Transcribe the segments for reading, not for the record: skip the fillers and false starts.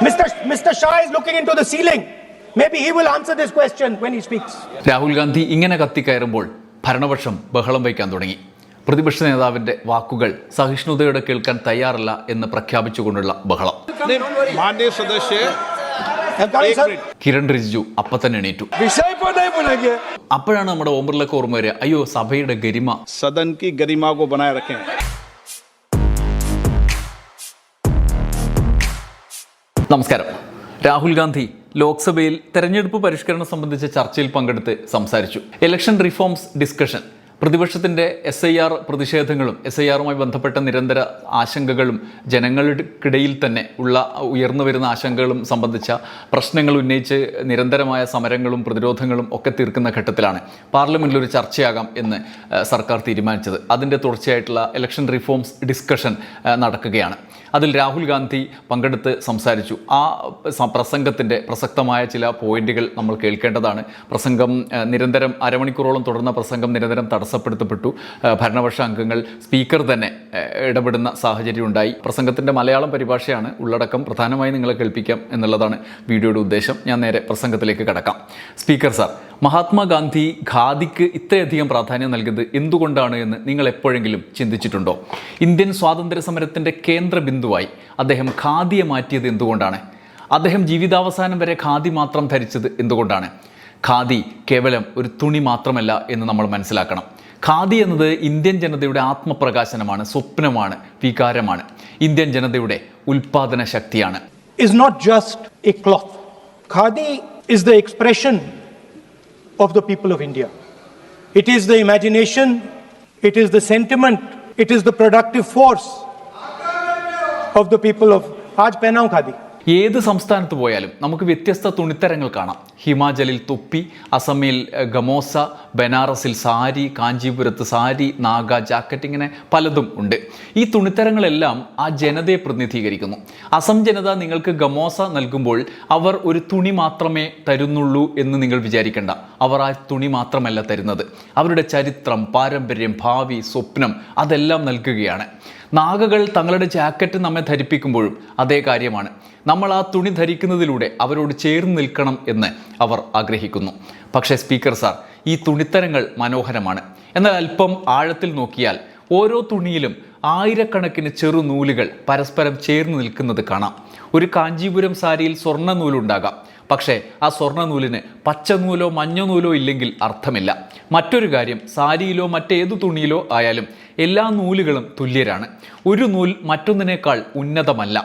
Mr. Shah is looking into the ceiling. Maybe he will answer this question when he speaks. Rahul Gandhi ഇങ്ങനെ കത്തിക്കയറുമ്പോൾ ഭരണപക്ഷം ബഹളം വയ്ക്കാൻ തുടങ്ങി. പ്രതിപക്ഷ നേതാവിന്റെ വാക്കുകൾ സഹിഷ്ണുതയോടെ കേൾക്കാൻ തയ്യാറല്ല എന്ന് പ്രഖ്യാപിച്ചുകൊണ്ടുള്ള ബഹളം. കിരൺ റിജിജു അപ്പൊ തന്നെ എണീറ്റു. അപ്പോഴാണ് നമ്മുടെ ഓം ബിർളക്ക് ഓർമ്മ വരിക, അയ്യോ സഭയുടെ ഗരിമ. സദൻ കി ഗരിമ കോ ബനായെ രഖേं. നമസ്കാരം. രാഹുൽ ഗാന്ധി ലോക്സഭയിൽ തെരഞ്ഞെടുപ്പ് പരിഷ്കരണം സംബന്ധിച്ച ചർച്ചയിൽ പങ്കെടുത്ത് സംസാരിച്ചു. ഇലക്ഷൻ റിഫോംസ് ഡിസ്കഷൻ, പ്രതിപക്ഷത്തിൻ്റെ SIR പ്രതിഷേധങ്ങളും SIRുമായി ബന്ധപ്പെട്ട നിരന്തര ആശങ്കകളും ജനങ്ങൾക്കിടയിൽ തന്നെ ഉയർന്നു വരുന്ന ആശങ്കകളും സംബന്ധിച്ച പ്രശ്നങ്ങൾ ഉന്നയിച്ച് നിരന്തരമായ സമരങ്ങളും പ്രതിരോധങ്ങളും ഒക്കെ തീർക്കുന്ന ഘട്ടത്തിലാണ് പാർലമെൻറ്റിൽ ഒരു ചർച്ചയാകാം എന്ന് സർക്കാർ തീരുമാനിച്ചത്. അതിൻ്റെ തുടർച്ചയായിട്ടുള്ള ഇലക്ഷൻ റിഫോംസ് ഡിസ്കഷൻ നടക്കുകയാണ്. അതിൽ രാഹുൽ ഗാന്ധി പങ്കെടുത്ത് സംസാരിച്ചു. ആ പ്രസംഗത്തിൻ്റെ പ്രസക്തമായ ചില പോയിന്റുകൾ നമ്മൾ കേൾക്കേണ്ടതാണ്. പ്രസംഗം നിരന്തരം അരമണിക്കൂറോളം തുടർന്ന പ്രസംഗം നിരന്തരം തടസ്സപ്പെടുത്തപ്പെട്ടു. ഭരണപക്ഷ അംഗങ്ങൾ, സ്പീക്കർ തന്നെ ഇടപെടുന്ന സാഹചര്യം ഉണ്ടായി. പ്രസംഗത്തിൻ്റെ മലയാളം പരിഭാഷയാണ്. ഉള്ളടക്കം പ്രധാനമായി നിങ്ങളെ കേൾപ്പിക്കാം എന്നുള്ളതാണ് വീഡിയോയുടെ ഉദ്ദേശം. ഞാൻ നേരെ പ്രസംഗത്തിലേക്ക് കടക്കാം. സ്പീക്കർ സാർ, മഹാത്മാഗാന്ധി ഖാദിക്ക് ഇത്രയധികം പ്രാധാന്യം നൽകിയത് എന്തുകൊണ്ടാണ് എന്ന് നിങ്ങൾ എപ്പോഴെങ്കിലും ചിന്തിച്ചിട്ടുണ്ടോ? ഇന്ത്യൻ സ്വാതന്ത്ര്യ സമരത്തിൻ്റെ കേന്ദ്ര ബിന്ദുവായി അദ്ദേഹം ഖാദിയെ മാറ്റിയത് എന്തുകൊണ്ടാണ്? അദ്ദേഹം ജീവിതാവസാനം വരെ ഖാദി മാത്രം ധരിച്ചത് എന്തുകൊണ്ടാണ്? ഖാദി കേവലം ഒരു തുണി മാത്രമല്ല എന്ന് നമ്മൾ മനസ്സിലാക്കണം. ഖാദി എന്നത് ഇന്ത്യൻ ജനതയുടെ ആത്മപ്രകാശനമാണ്, സ്വപ്നമാണ്, വികാരമാണ്. ഇന്ത്യൻ ജനതയുടെ ഉൽപാദന ശക്തിയാണ്. Is not just a cloth. Khadi is the expression of the people of India. It is the imagination, it is the sentiment, it is the productive force of the people of Aaj pehnaun khadi. ഏത് സംസ്ഥാനത്ത് പോയാലും നമുക്ക് വ്യത്യസ്ത തുണിത്തരങ്ങൾ കാണാം. ഹിമാചലിൽ തൊപ്പി, അസമിൽ ഗമോസ, ബനാറസിൽ സാരി, കാഞ്ചീപുരത്ത് സാരി, നാഗ jacket, ഇങ്ങനെ പലതും ഉണ്ട്. ഈ തുണിത്തരങ്ങളെല്ലാം ആ ജനതയെ പ്രതിനിധീകരിക്കുന്നു. അസം ജനത നിങ്ങൾക്ക് ഗമോസ നൽകുമ്പോൾ അവർ ഒരു തുണി മാത്രമേ തരുന്നുള്ളൂ എന്ന് നിങ്ങൾ വിചാരിക്കേണ്ട. അവർ ആ തുണി മാത്രമല്ല തരുന്നത്, അവരുടെ ചരിത്രം, പാരമ്പര്യം, ഭാവി, സ്വപ്നം അതെല്ലാം നൽകുകയാണ്. നാഗകൾ തങ്ങളുടെ ജാക്കറ്റ് നമ്മെ ധരിപ്പിക്കുമ്പോഴും അതേ കാര്യമാണ്. നമ്മൾ ആ തുണി ധരിക്കുന്നതിലൂടെ അവരോട് ചേർന്ന് നിൽക്കണം എന്ന് അവർ ആഗ്രഹിക്കുന്നു. പക്ഷേ സ്പീക്കർ സാർ, ഈ തുണിത്തരങ്ങൾ മനോഹരമാണ്. എന്നാൽ അല്പം ആഴത്തിൽ നോക്കിയാൽ ഓരോ തുണിയിലും ആയിരക്കണക്കിന് ചെറുനൂലുകൾ പരസ്പരം ചേർന്ന് നിൽക്കുന്നത് കാണാം. ഒരു കാഞ്ചീപുരം സാരിയിൽ സ്വർണ്ണ നൂലുണ്ടാകാം, പക്ഷേ ആ സ്വർണ്ണ നൂലിന് പച്ചനൂലോ മഞ്ഞനൂലോ ഇല്ലെങ്കിൽ അർത്ഥമില്ല. മറ്റൊരു കാര്യം, സാരിയിലോ മറ്റേതു തുണിയിലോ ആയാലും എല്ലാ നൂലുകളും തുല്യരാണ്. ഒരു നൂൽ മറ്റൊന്നിനേക്കാൾ ഉന്നതമല്ല.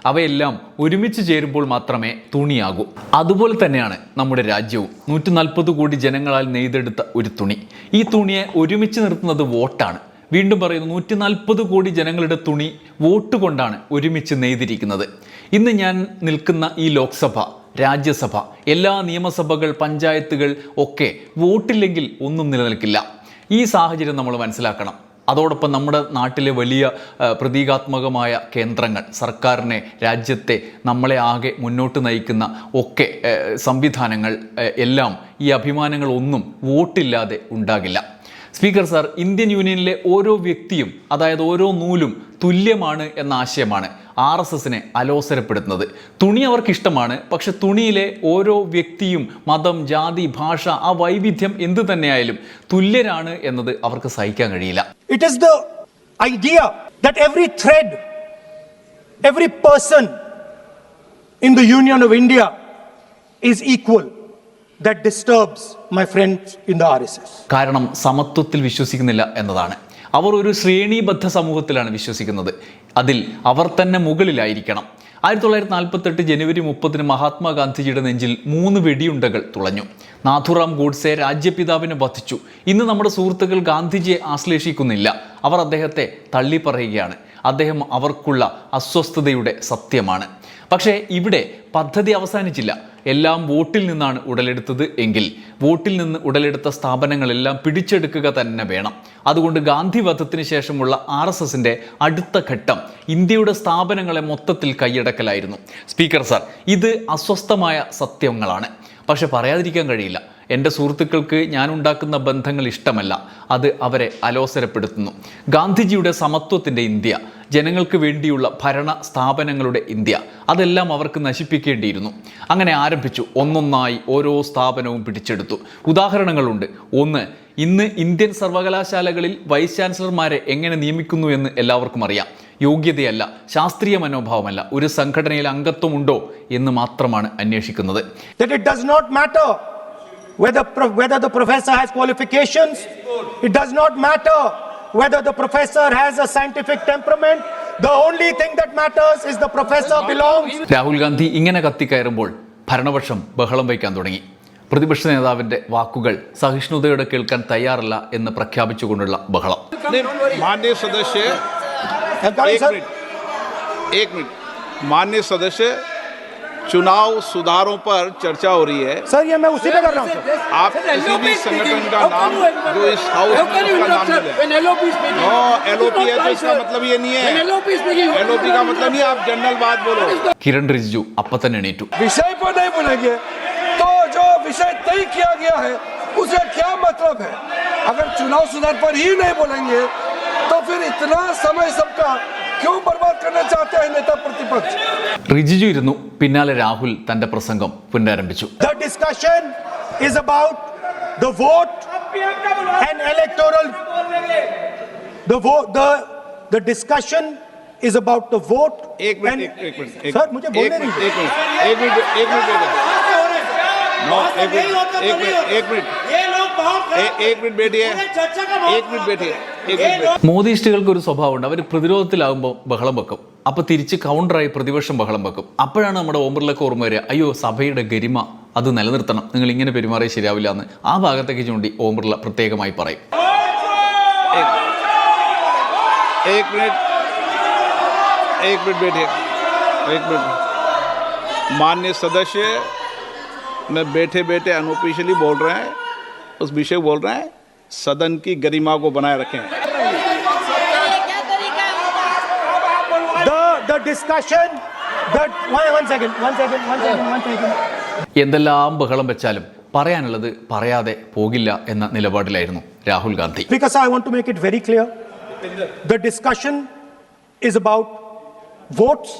അവയെല്ലാം ഒരുമിച്ച് ചേരുമ്പോൾ മാത്രമേ തുണിയാകൂ. അതുപോലെ തന്നെയാണ് നമ്മുടെ രാജ്യവും. 140 കോടി ജനങ്ങളാൽ നെയ്തെടുത്ത ഒരു തുണി. ഈ തുണിയെ ഒരുമിച്ച് നിർത്തുന്നത് വോട്ടാണ്. വീണ്ടും പറയുന്നു, 140 കോടി ജനങ്ങളുടെ തുണി വോട്ട് കൊണ്ടാണ് ഒരുമിച്ച് നെയ്തിരിക്കുന്നത്. ഇന്ന് ഞാൻ നിൽക്കുന്ന ഈ ലോക്സഭ, രാജ്യസഭ, എല്ലാ നിയമസഭകൾ, പഞ്ചായത്തുകൾ ഒക്കെ വോട്ടില്ലെങ്കിൽ ഒന്നും നിലനിൽക്കില്ല. ഈ സാഹചര്യം നമ്മൾ മനസ്സിലാക്കണം. അതോടൊപ്പം നമ്മുടെ നാട്ടിലെ വലിയ പ്രതീകാത്മകമായ കേന്ദ്രങ്ങൾ, സർക്കാരിനെ, രാജ്യത്തെ, നമ്മളെ ആകെ മുന്നോട്ട് നയിക്കുന്ന ഒക്കെ സംവിധാനങ്ങൾ എല്ലാം, ഈ അഭിമാനങ്ങളൊന്നും വോട്ടില്ലാതെ ഉണ്ടാകില്ല. സ്പീക്കർ സാർ, ഇന്ത്യൻ യൂണിയനിലെ ഓരോ വ്യക്തിയും, അതായത് ഓരോ നൂലും തുല്യമാണ് എന്ന ആശയമാണ് RSSനെ അലോസരപ്പെടുത്തുന്നത്. തുണി അവർക്കിഷ്ടമാണ്, പക്ഷെ തുണിയിലെ ഓരോ വ്യക്തിയും, മതം, ജാതി, ഭാഷ, ആ വൈവിധ്യം എന്തു തന്നെയായാലും തുല്യരാണ് എന്നത് അവർക്ക് സഹിക്കാൻ കഴിയില്ല. It is the idea that every thread, every person in the Union of India is equal that disturbs my friends in the RSS. കാരണം സമത്വത്തിൽ വിശ്വസിക്കുന്നില്ല എന്നതാണ്. അവർ ഒരു ശ്രേണീബദ്ധ സമൂഹത്തിലാണ് വിശ്വസിക്കുന്നത്. അതിൽ അവർ തന്നെ മുകളിലായിരിക്കണം. 1948 ജനുവരി 30 മഹാത്മാഗാന്ധിജിയുടെ നെഞ്ചിൽ 3 വെടിയുണ്ടകൾ തുളഞ്ഞു. നാഥുറാം ഗോഡ്സെ രാജ്യപിതാവിനെ വധിച്ചു. ഇന്ന് നമ്മുടെ സുഹൃത്തുക്കൾ ഗാന്ധിജിയെ ആശ്ലേഷിക്കുന്നില്ല. അവർ അദ്ദേഹത്തെ തള്ളിപ്പറയുകയാണ്. അദ്ദേഹം അവർക്കുള്ള അസ്വസ്ഥതയുടെ സത്യമാണ്. പക്ഷേ ഇവിടെ പദ്ധതി അവസാനിച്ചില്ല. എല്ലാം വോട്ടിൽ നിന്നാണ് ഉടലെടുത്തത് എങ്കിൽ വോട്ടിൽ നിന്ന് ഉടലെടുത്ത സ്ഥാപനങ്ങളെല്ലാം പിടിച്ചെടുക്കുക തന്നെ വേണം. അതുകൊണ്ട് ഗാന്ധി വധത്തിന് ശേഷമുള്ള RSSന്റെ അടുത്ത ഘട്ടം ഇന്ത്യയുടെ സ്ഥാപനങ്ങളെ മൊത്തത്തിൽ കൈയടക്കലായിരുന്നു. സ്പീക്കർ സാർ, ഇത് അസ്വസ്ഥമായ സത്യങ്ങളാണ്. പക്ഷെ പറയാതിരിക്കാൻ കഴിയില്ല. എൻ്റെ സുഹൃത്തുക്കൾക്ക് ഞാനുണ്ടാക്കുന്ന ബന്ധങ്ങൾ ഇഷ്ടമല്ല, അത് അവരെ അലോസരപ്പെടുത്തുന്നു. ഗാന്ധിജിയുടെ സമത്വത്തിൻ്റെ ഇന്ത്യ, ജനങ്ങൾക്ക് വേണ്ടിയുള്ള ഭരണ സ്ഥാപനങ്ങളുടെ ഇന്ത്യ, അതെല്ലാം അവർക്ക് നശിപ്പിക്കേണ്ടിയിരുന്നു. അങ്ങനെ ആരംഭിച്ചു. ഒന്നൊന്നായി ഓരോ സ്ഥാപനവും പിടിച്ചെടുത്തു. ഉദാഹരണങ്ങളുണ്ട്. ഒന്ന്, ഇന്ന് ഇന്ത്യൻ സർവകലാശാലകളിൽ വൈസ് ചാൻസലർമാരെ എങ്ങനെ നിയമിക്കുന്നു എന്ന് എല്ലാവർക്കും അറിയാം. യോഗ്യതയല്ല, ശാസ്ത്രീയ മനോഭാവമല്ല, ഒരു സംഘടനയിൽ അംഗത്വമുണ്ടോ എന്ന് മാത്രമാണ് അന്വേഷിക്കുന്നത്. That it does not matter whether the professor has qualifications. It does not matter whether the professor has a scientific temperament. The only thing that matters is the professor belongs. Rahul Gandhi ഇങ്ങനെ കത്തിക്കയറുമ്പോൾ ഭരണപക്ഷം ബഹളം വയ്ക്കാൻ തുടങ്ങി. പ്രതിപക്ഷ നേതാവിന്റെ വാക്കുകൾ സഹിഷ്ണുതയോടെ കേൾക്കാൻ തയ്യാറല്ല എന്ന് പ്രഖ്യാപിച്ചുകൊണ്ടുള്ള ബഹളം. माननीय सदस्य एक मिनट माननीय सदस्य, चुनाव सुधारों पर चर्चा हो रही है सर, ये मैं उसी पे कर रहा हूँ सर. आप किसी भी संगठन का नाम जो इस हाउस में उसका नाम ले लें. नो एलओपी है तो इसका मतलब ये नहीं है. एलओपी का मतलब नहीं, आप जनरल बात बोलो. കിരൺ റിജിജു അപ്പൊ തന്നെ എണീറ്റു. विषय पर नहीं बोलेंगे तो जो विषय तय किया गया है उसे क्या मतलब है? अगर चुनाव सुधार पर ही नहीं बोलेंगे तो फिर इतना समय सबका क्यों बर्बाद करना चाहते हैं नेता प्रतिपक्ष? റിജിജു ഇരുന്നു. പിന്നാലെ രാഹുൽ തന്റെ പ്രസംഗം പുനരാരംഭിച്ചു. The discussion is about the vote and electoral. The discussion is about the vote. एक मिनट सर, मुझे बोलने दीजिए. एक मिनट बैठिए. മോദിസ്റ്റുകൾക്ക് ഒരു സ്വഭാവമുണ്ട്. അവർ പ്രതിരോധത്തിലാകുമ്പോൾ ബഹളം വെക്കും, അപ്പൊ തിരിച്ച് കൗണ്ടറായി പ്രതിപക്ഷം ബഹളം വെക്കും. അപ്പോഴാണ് നമ്മുടെ ഓം ബിർളയ്ക്ക് ഓർമ്മ വരിക, അയ്യോ സഭയുടെ ഗരിമ അത് നിലനിർത്തണം, നിങ്ങൾ ഇങ്ങനെ പെരുമാറിയ ശരിയാവില്ല എന്ന് ആ ഭാഗത്തേക്ക് ചൂണ്ടി ഓം ബിർള പ്രത്യേകമായി പറയും. एक मिनट बैठिए. माननीय सदस्य, मैं बैठे बैठे अनऑफिशियली बोल रहे हैं, उस विषय बोल रहे हैं, सदन की गरिमा को बनाए रखें. The discussion that one second. എന്തെല്ലാം ബഹളം വെച്ചാലും പറയാനുള്ളത് പറയാതെ പോകില്ല എന്ന നിലപാടിലായിരുന്നു Rahul Gandhi. Because I want to make it very clear, the discussion is about votes.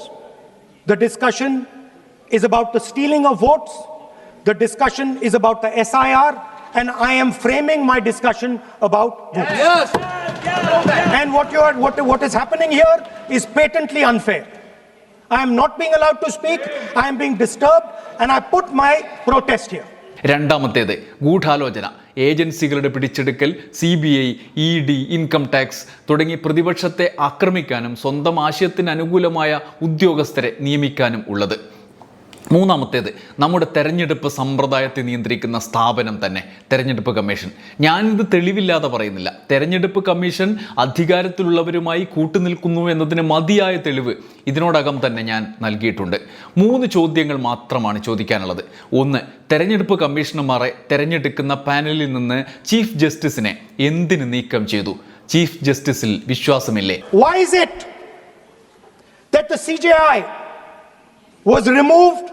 The discussion is about the stealing of votes. The discussion is about the SIR, and I am framing my discussion about votes. Yes. And what is happening here is patently unfair. I am not being allowed to speak. I am being disturbed, and I put my protest here. രണ്ടാമത്തേത് ഗൂഢാലോചന, ഏജൻസികളുടെ പിടിച്ചെടുക്കൽ, CBI, ED, income tax തുടങ്ങി പ്രതിപക്ഷത്തെ ആക്രമിക്കാനും സ്വന്തം ആശയത്തിന് അനുകൂലമായ ഉദ്യോഗസ്ഥരെ നിയമിക്കാനും ഉള്ളത്. മൂന്നാമത്തേത് നമ്മുടെ തെരഞ്ഞെടുപ്പ് സമ്പ്രദായത്തെ നിയന്ത്രിക്കുന്ന സ്ഥാപനം തന്നെ, തെരഞ്ഞെടുപ്പ് കമ്മീഷൻ. ഞാനിത് തെളിവില്ലാതെ പറയുന്നില്ല. തെരഞ്ഞെടുപ്പ് കമ്മീഷൻ അധികാരത്തിലുള്ളവരുമായി കൂട്ടുനിൽക്കുന്നു എന്നതിന് മതിയായ തെളിവ് ഇതിനോടകം തന്നെ ഞാൻ നൽകിയിട്ടുണ്ട്. 3 ചോദ്യങ്ങൾ മാത്രമാണ് ചോദിക്കാനുള്ളത്. ഒന്ന്, തെരഞ്ഞെടുപ്പ് കമ്മീഷണർമാരെ തെരഞ്ഞെടുക്കുന്ന പാനലിൽ നിന്ന് ചീഫ് ജസ്റ്റിസിനെ എന്തിന് നീക്കം ചെയ്തു? Chief ജസ്റ്റിസിൽ വിശ്വാസമില്ലേ? Why is it that the CJI was removed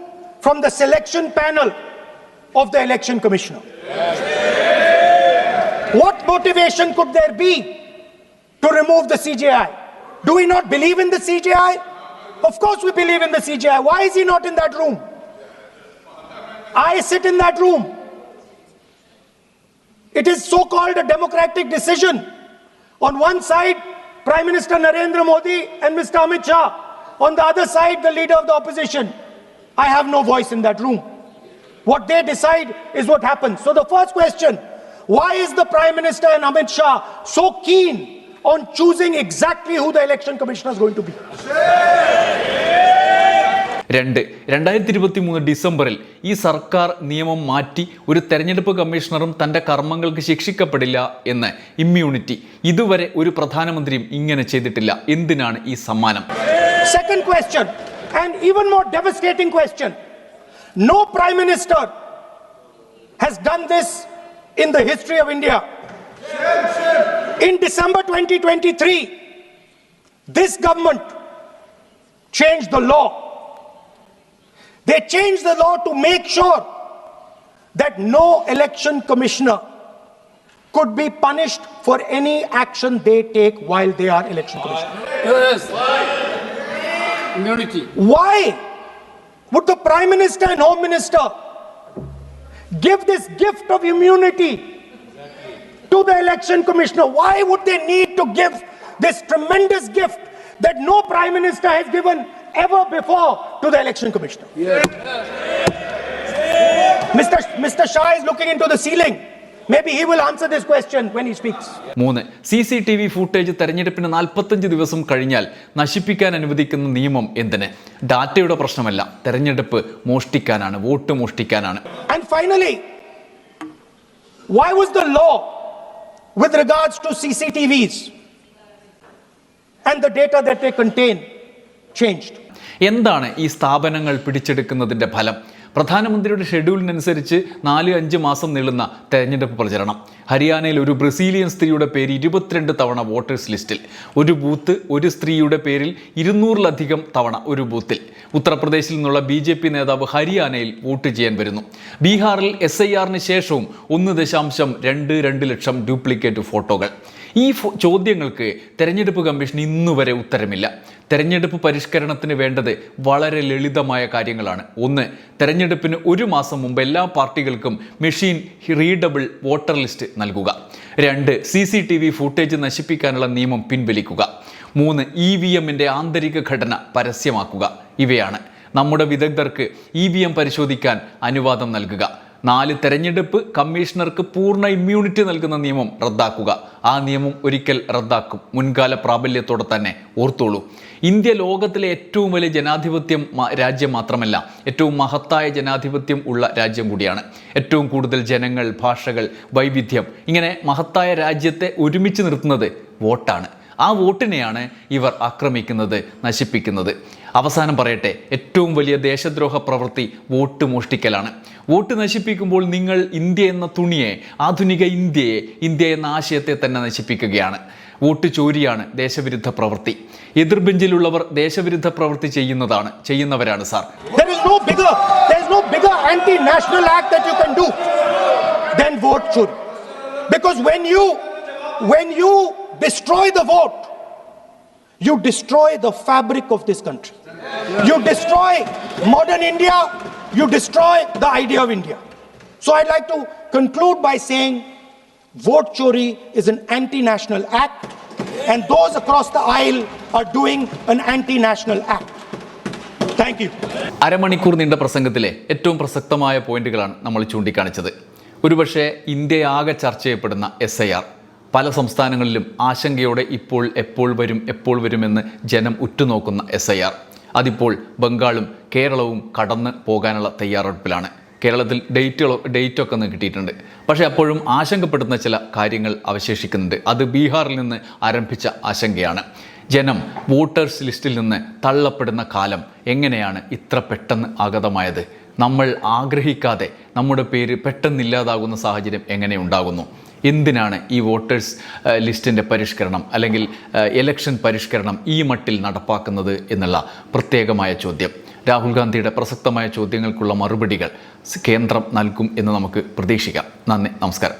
from the selection panel of the election commissioner? What motivation could there be to remove the CJI? Do we not believe in the CJI? Of course we believe in the CJI. Why is he not in that room? I sit in that room. It is so-called a democratic decision. On one side, Prime Minister Narendra Modi and Mr. Amit Shah. On the other side, the leader of the opposition. I have no voice in that room. What they decide is what happens. So the first question, why is the Prime Minister and Amit Shah so keen on choosing exactly who the election commissioner is going to be? 2023 ഡിസംബറിൽ ഈ സർക്കാർ നിയമം മാറ്റി ഒരു തെരഞ്ഞെടുപ്പ് കമ്മീഷണറും തൻ്റെ കർമ്മങ്ങൾക്ക് ശിക്ഷിക്കപ്പെടില്ല എന്ന് ഇമ്മ്യൂണിറ്റി ഇതുവരെ ഒരു പ്രധാനമന്ത്രിയും ഇങ്ങനെ ചെയ്തിട്ടില്ല. എന്തിനാണ് ഈ സമ്മാനം? Second question, and even more devastating question. No Prime Minister has done this in the history of India. In December 2023, this government changed the law. They changed the law to make sure that no election commissioner could be punished for any action they take while they are election commissioner. Yes. Immunity. Why would the Prime Minister and Home Minister give this gift of immunity to the election commissioner? Why would they need to give this tremendous gift that no Prime Minister has given ever before to the election commissioner? Yes. Mr. Shah is looking into the ceiling. Maybe he will answer this question when he speaks. 3. CCTV footage തെരഞ്ഞെടുപ്പിന് 45 ദിവസം കഴിഞ്ഞാൽ നശിപ്പിക്കാൻ അനുവദിക്കുന്ന നിയമം എന്തിന്? ഡാറ്റയുടെ പ്രശ്നമല്ല, തെരഞ്ഞെടുപ്പ് മോഷ്ടിക്കാനാണ്, vote മോഷ്ടിക്കാനാണ്. And finally, why was the law with regards to CCTVs and the data that they contain changed? എന്താണ് ഈ സ്ഥാപനങ്ങൾ പിടിച്ചെടുക്കുന്നതിൻ്റെ ഫലം? പ്രധാനമന്ത്രിയുടെ ഷെഡ്യൂളിനനുസരിച്ച് 4-5 മാസം നീളുന്ന തെരഞ്ഞെടുപ്പ് പ്രചരണം. ഹരിയാനയിൽ ഒരു ബ്രസീലിയൻ സ്ത്രീയുടെ പേര് 22 തവണ വോട്ടേഴ്സ് ലിസ്റ്റിൽ, ഒരു ബൂത്ത് ഒരു സ്ത്രീയുടെ പേരിൽ 200-ലധികം തവണ ഒരു ബൂത്തിൽ. ഉത്തർപ്രദേശിൽ നിന്നുള്ള BJP നേതാവ് ഹരിയാനയിൽ വോട്ട് ചെയ്യാൻ വരുന്നു. ബീഹാറിൽ SIRന് ശേഷവും 1.22 ലക്ഷം ഡ്യൂപ്ലിക്കേറ്റ് ഫോട്ടോകൾ. ഈ ചോദ്യങ്ങൾക്ക് തെരഞ്ഞെടുപ്പ് കമ്മീഷൻ ഇന്നുവരെ ഉത്തരമില്ല. തെരഞ്ഞെടുപ്പ് പരിഷ്കരണത്തിന് വേണ്ടത് വളരെ ലളിതമായ കാര്യങ്ങളാണ്. 1. തെരഞ്ഞെടുപ്പിന് 1 മാസം മുമ്പ് എല്ലാ പാർട്ടികൾക്കും മെഷീൻ റീഡബിൾ വോട്ടർ ലിസ്റ്റ് നൽകുക. 2. CCTV ഫൂട്ടേജ് നശിപ്പിക്കാനുള്ള നിയമം പിൻവലിക്കുക. 3. EVMന്റെ ആന്തരിക ഘടന പരസ്യമാക്കുക. ഇവയാണ്. നമ്മുടെ വിദഗ്ധർക്ക് EVM പരിശോധിക്കാൻ അനുവാദം നൽകുക. 4. തെരഞ്ഞെടുപ്പ് കമ്മീഷണർക്ക് പൂർണ്ണ ഇമ്മ്യൂണിറ്റി നൽകുന്ന നിയമം റദ്ദാക്കുക. ആ നിയമം ഒരിക്കൽ റദ്ദാക്കും, മുൻകാല പ്രാബല്യത്തോടെ തന്നെ. ഓർത്തോളൂ, ഇന്ത്യ ലോകത്തിലെ ഏറ്റവും വലിയ ജനാധിപത്യം രാജ്യം മാത്രമല്ല, ഏറ്റവും മഹത്തായ ജനാധിപത്യം ഉള്ള രാജ്യം കൂടിയാണ്. ഏറ്റവും കൂടുതൽ ജനങ്ങൾ, ഭാഷകൾ, വൈവിധ്യം, ഇങ്ങനെ മഹത്തായ രാജ്യത്തെ ഒരുമിച്ച് നിർത്തുന്നത് വോട്ടാണ്. ആ വോട്ടിനെയാണ് ഇവർ ആക്രമിക്കുന്നത്, നശിപ്പിക്കുന്നത്. അവസാനം പറയട്ടെ, ഏറ്റവും വലിയ ദേശദ്രോഹ പ്രവൃത്തി വോട്ട് മോഷ്ടിക്കലാണ്. വോട്ട് നശിപ്പിക്കുമ്പോൾ നിങ്ങൾ ഇന്ത്യ എന്ന തുണിയെ, ആധുനിക ഇന്ത്യയെ, ഇന്ത്യ എന്ന ആശയത്തെ തന്നെ നശിപ്പിക്കുകയാണ്. വോട്ട് ചോരിയാണ് ദേശവിരുദ്ധ പ്രവൃത്തി. എതിർബെഞ്ചിലുള്ളവർ ദേശവിരുദ്ധ പ്രവൃത്തി ചെയ്യുന്നവരാണ് sir. There is no bigger anti-national act that you can do than vote chori. Because when you destroy the vote, you destroy the fabric of this country. You destroy modern India, you destroy the idea of India. So I'd like to conclude by saying vote chori is an anti-national act, and those across the aisle are doing an anti-national act. Thank you. അരമണിക്കൂർ നീണ്ട പ്രസംഗത്തിലെ ഏറ്റവും പ്രസക്തമായ പോയിന്റുകളാണ് നമ്മൾ ചൂണ്ടിക്കാണിച്ചത്. ഒരുപക്ഷെ ഇന്ത്യയാകെ ചർച്ച ചെയ്യപ്പെടുന്ന SIR പല സംസ്ഥാനങ്ങളിലും ആശങ്കയോടെ എപ്പോൾ വരുമെന്ന് ജനം ഉറ്റുനോക്കുന്ന SIR അതിപ്പോൾ ബംഗാളും കേരളവും കടന്ന് പോകാനുള്ള തയ്യാറെടുപ്പിലാണ്. കേരളത്തിൽ ഡേറ്റൊക്കെ ഒന്ന് കിട്ടിയിട്ടുണ്ട്. പക്ഷേ അപ്പോഴും ആശങ്കപ്പെടുന്ന ചില കാര്യങ്ങൾ അവശേഷിക്കുന്നുണ്ട്. അത് ബീഹാറിൽ നിന്ന് ആരംഭിച്ച ആശങ്കയാണ്. ജനം വോട്ടേഴ്സ് ലിസ്റ്റിൽ നിന്ന് തള്ളപ്പെടുന്ന കാലം എങ്ങനെയാണ് ഇത്ര പെട്ടെന്ന് ആഗതമായത്? നമ്മൾ ആഗ്രഹിക്കാതെ നമ്മുടെ പേര് പെട്ടെന്നില്ലാതാകുന്ന സാഹചര്യം എങ്ങനെ ഉണ്ടാകുന്നു? എന്തിനാണ് ഈ വോട്ടേഴ്സ് ലിസ്റ്റിൻ്റെ പരിഷ്കരണം അല്ലെങ്കിൽ ഇലക്ഷൻ പരിഷ്കരണം ഈ മട്ടിൽ നടപ്പാക്കുന്നത് എന്നുള്ള പ്രത്യേകമായ ചോദ്യം, രാഹുൽ ഗാന്ധിയുടെ പ്രസക്തമായ ചോദ്യങ്ങൾക്കുള്ള മറുപടികൾ കേന്ദ്രം നൽകും എന്ന് നമുക്ക് പ്രതീക്ഷിക്കാം. നന്ദി, നമസ്കാരം.